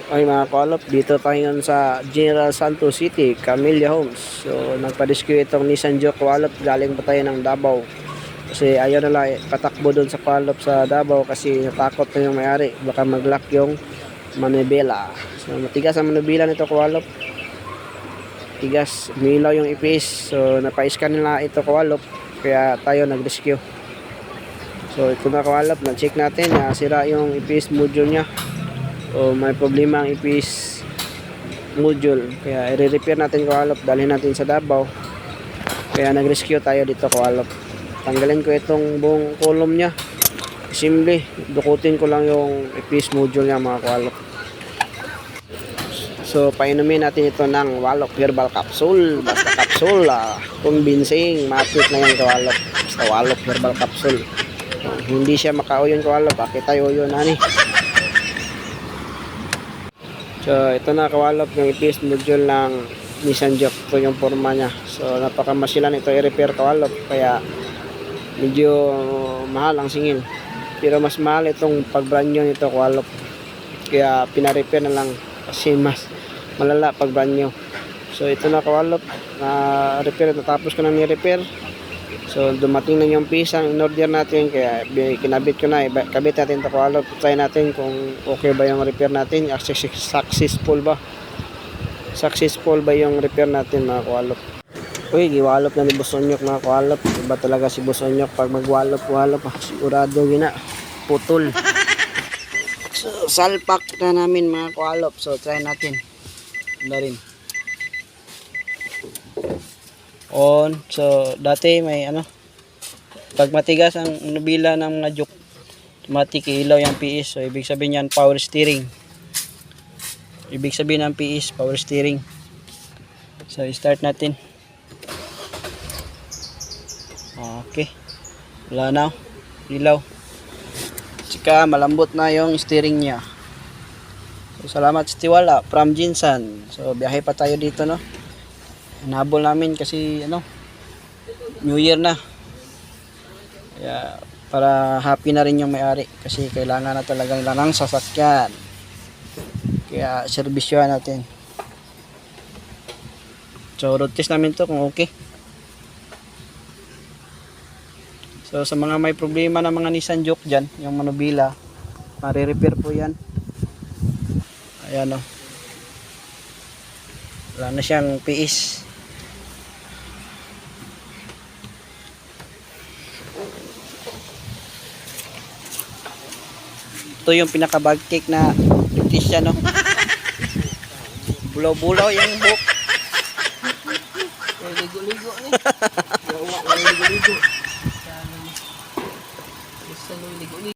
Ay mga kalop, dito tayo ngayon sa General Santos City, Camellia Homes. So nagpa-rescue itong Nissan Juke kalop, galing pa tayo ng Davao. Kasi ayaw na lang patakbo doon sa kalop sa Davao kasi natakot na yung may-ari. Baka mag-lock yung manibela. So matigas ang manibela nito kalop. Tigas, umilaw yung ipis. So napa-scan nila ito kalop, kaya tayo nag-rescue. So ito na kalop, na-check natin na sira yung ipis module nya. O may problema ang ipis module, kaya i-repair natin kalop, dalhin natin sa Davao. Kaya nag-rescue tayo dito kalop. Tanggalin ko itong buong column nya, simple, dukutin ko lang yung ipis module nya mga kalop. So painumin natin ito ng Walok Herbal Capsule. Basta capsule, convincing, matik na yan kalop. Basta Walok Herbal Capsule. Hindi siya makauyon kalop, bakit tayo yun ani. So ito na kawalop yung ipis module ng Nissan Juke. Ito yung forma nya. So napakamasilan ito i-repair kawalop, kaya medyo mahal ang singil. Pero mas mahal itong pag brand new nito kawalop. Kaya pina-repair na lang kasi mas malala pag brand new. So ito na kawalop na repair, natapos ko na ni-repair. So dumating na yung piece ang in-order natin, kaya kinabit ko na, kabit natin ito kawalop. Try natin kung okay ba yung repair natin, successful ba yung repair natin mga kawalop. Uy, giwalop na ni Bosonyok mga kawalop. Iba talaga si Bosonyok pag magwalop-walop, sigurado gina putol. So salpak na namin mga kawalop. So try natin na rin on. So dati may pag matigas ang nubila ng mga Juke, automatic ilaw yung PS. So ibig sabihin yan power steering. Ibig sabihin ng PS power steering. So start natin. Okay, wala na ilaw, tsaka malambot na yung steering nya. So salamat sa tiwala from Jinsan. So biyahe pa tayo dito, no. Hinabol namin kasi New Year na. Kaya para happy na rin yung may-ari, kasi kailangan na talaga nila ng sasakyan. Kaya servisyohan natin. So road test namin to kung okay. So sa mga may problema ng mga Nissan Juke dyan, yung manubila, mare-repair po yan. Ayan o. Wala na siyang PS. Ito yung pinaka-bag cake na beautician, no. Bulaw-bulaw yung buhok. Ligo-ligo ni.